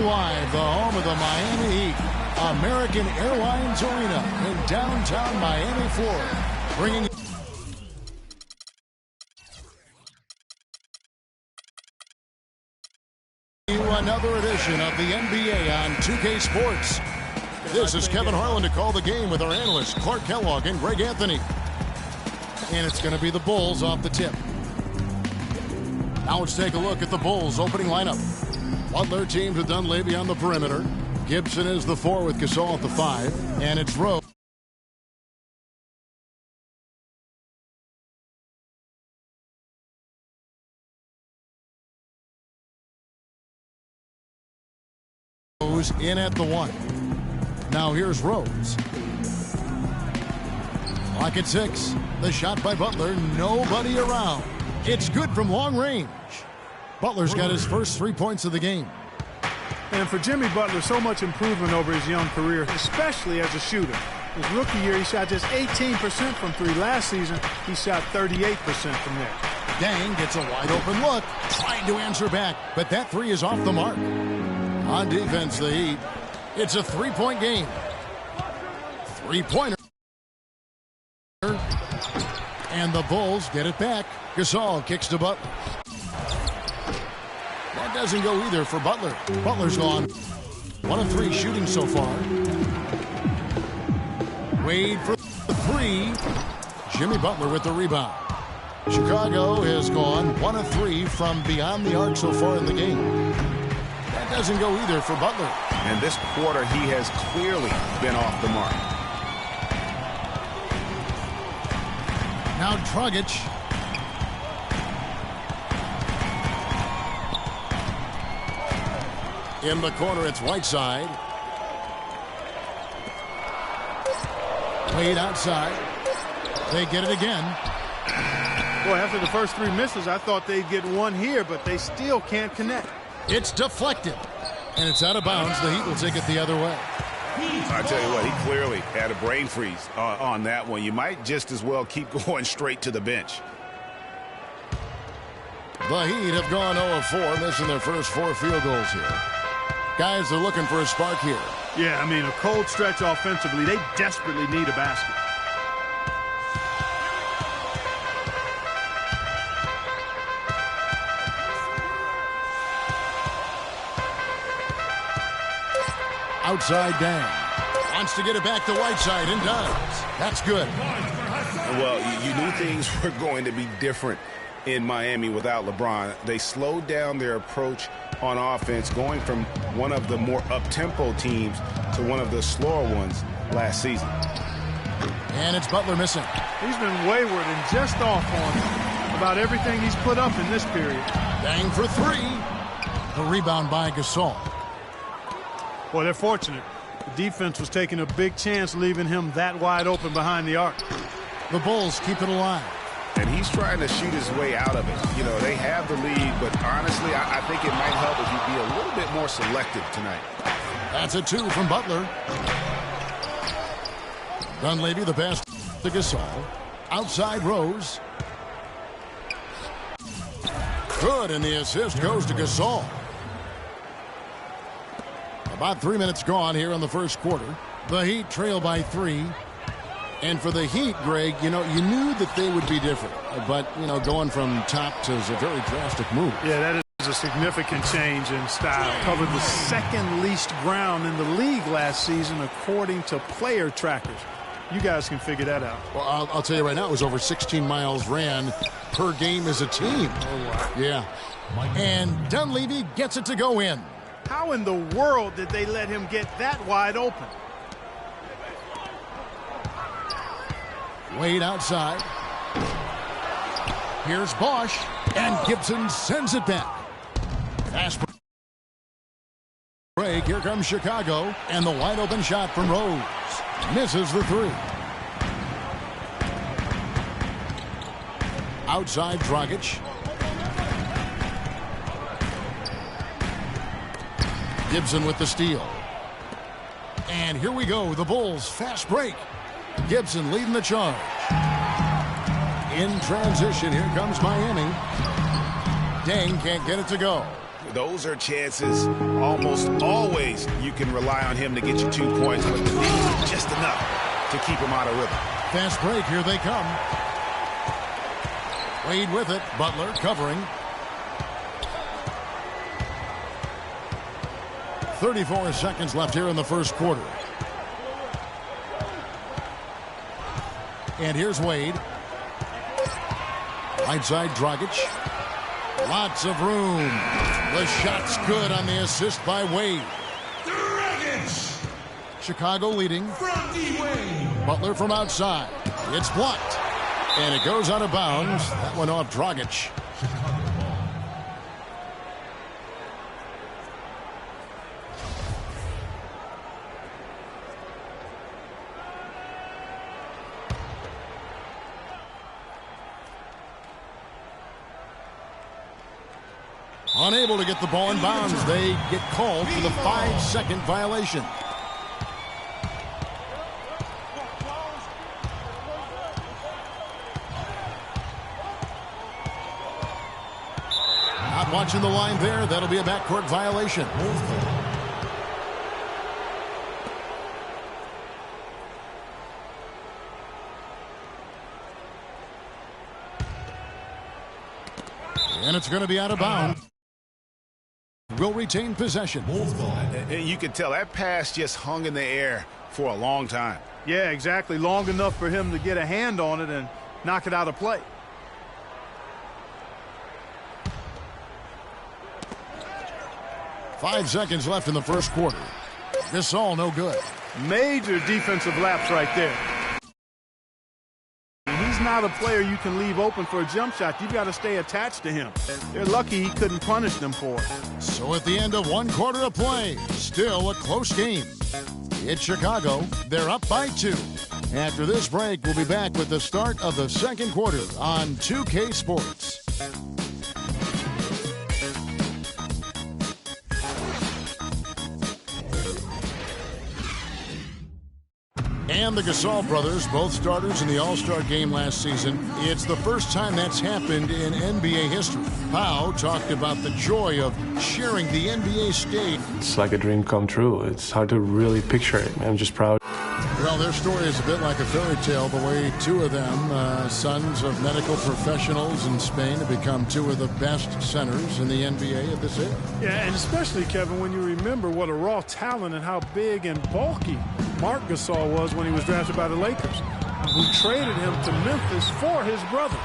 live, the home of the Miami Heat, American Airlines Arena in downtown Miami, Florida, bringing you another edition of the NBA on 2K Sports. This is Kevin Harlan to call the game with our analysts Clark Kellogg and Greg Anthony. And it's going to be the Bulls off the tip. Now let's take a look at the Bulls opening lineup. Butler teams with Dunleavy on the perimeter. Gibson is the 4 with Gasol at the 5. And it's Rose. In at the 1. Now here's Rose. Clock at 6. The shot by Butler. Nobody around. It's good from long range. Butler's got his first 3 points of the game. And for Jimmy Butler, so much improvement over his young career, especially as a shooter. His rookie year, he shot just 18% from 3. Last season, he shot 38% from there. Dang gets a wide open look. Trying to answer back, but that 3 is off the mark. On defense, the Heat. It's a 3-point game. 3-pointer. And the Bulls get it back. Gasol kicks to Butler. That doesn't go either for Butler. Butler's gone 1 of 3 shooting so far. Wade for the 3. Jimmy Butler with the rebound. Chicago has gone 1 of 3 from beyond the arc so far in the game. That doesn't go either for Butler. And this quarter, he has clearly been off the mark. Now Dragic. In the corner, it's Whiteside. Wade outside. They get it again. Boy, after the first 3 misses, I thought they'd get 1 here, but they still can't connect. It's deflected. And it's out of bounds. The Heat will take it the other way. I tell you what, he clearly had a brain freeze on that one. You might just as well keep going straight to the bench. The Heat have gone 0 of 4, missing their first 4 field goals here. Guys, they're looking for a spark here. Yeah, I mean, a cold stretch offensively. They desperately need a basket. Outside Dan. Wants to get it back to Whiteside and does. That's good. Well, you knew things were going to be different in Miami without LeBron. They slowed down their approach on offense, going from one of the more up-tempo teams to one of the slower ones last season. And it's Butler missing. He's been wayward and just off on about everything he's put up in this period. Bang for 3. The rebound by Gasol. Boy, they're fortunate. The defense was taking a big chance, leaving him that wide open behind the arc. The Bulls keep it alive. And he's trying to shoot his way out of it. You know, they have the lead, but honestly, I think it might help if he'd be a little bit more selective tonight. That's a 2 from Butler. Dunleavy the pass to Gasol. Outside Rose. Good, and the assist goes to Gasol. About 3 minutes gone here in the first quarter. The Heat trail by 3. And for the Heat, Greg, you know, you knew that they would be different. But, you know, going from top to is a very drastic move. Yeah, that is a significant change in style. Covered the 2nd least ground in the league last season, according to player trackers. You guys can figure that out. Well, I'll tell you right now, it was over 16 miles ran per game as a team. Oh, wow. Yeah. And Dunleavy gets it to go in. How in the world did they let him get that wide open? Wade outside. Here's Bosch, and Gibson sends it back. Fast break. Here comes Chicago, and the wide open shot from Rose. Misses the 3. Outside Dragic. Gibson with the steal. And here we go, the Bulls fast break. Gibson leading the charge. In transition, here comes Miami. Dang can't get it to go. those are chances almost always you can rely on him to get you 2 points, but the defense just enough to keep him out of rhythm. Fast break, here they come. Wade with it, Butler covering. 34 seconds left here in the first quarter. And here's Wade. Right side, Dragic. Lots of room. The shot's good on the assist by Wade. Dragic. Chicago leading. From D-Wade. Butler from outside. It's blocked. And it goes out of bounds. That went off Dragic. Unable to get the ball in bounds. They get called for the 5-second violation. Not watching the line there. That'll be a backcourt violation. And it's going to be out of bounds. Will retain possession. And you can tell that pass just hung in the air for a long time. Yeah, exactly. Long enough for him to get a hand on it and knock it out of play. Five seconds left in the first quarter. This all no good. Major defensive lapse right there. He's not a player you can leave open for a jump shot. You've got to stay attached to him. They're lucky he couldn't punish them for it. So at the end of one quarter of play, still a close game. It's Chicago. They're up by 2. After this break, we'll be back with the start of the second quarter on 2K Sports. And the Gasol brothers, both starters in the All-Star game last season. It's the first time that's happened in NBA history. Pau talked about the joy of sharing the NBA stage. It's like a dream come true. It's hard to really picture it. I'm just proud. Well, their story is a bit like a fairy tale, the way 2 of them, sons of medical professionals in Spain, have become 2 of the best centers in the NBA at this age. Yeah, and especially, Kevin, when you remember what a raw talent and how big and bulky Marc Gasol was when he was drafted by the Lakers, who traded him to Memphis for his brother.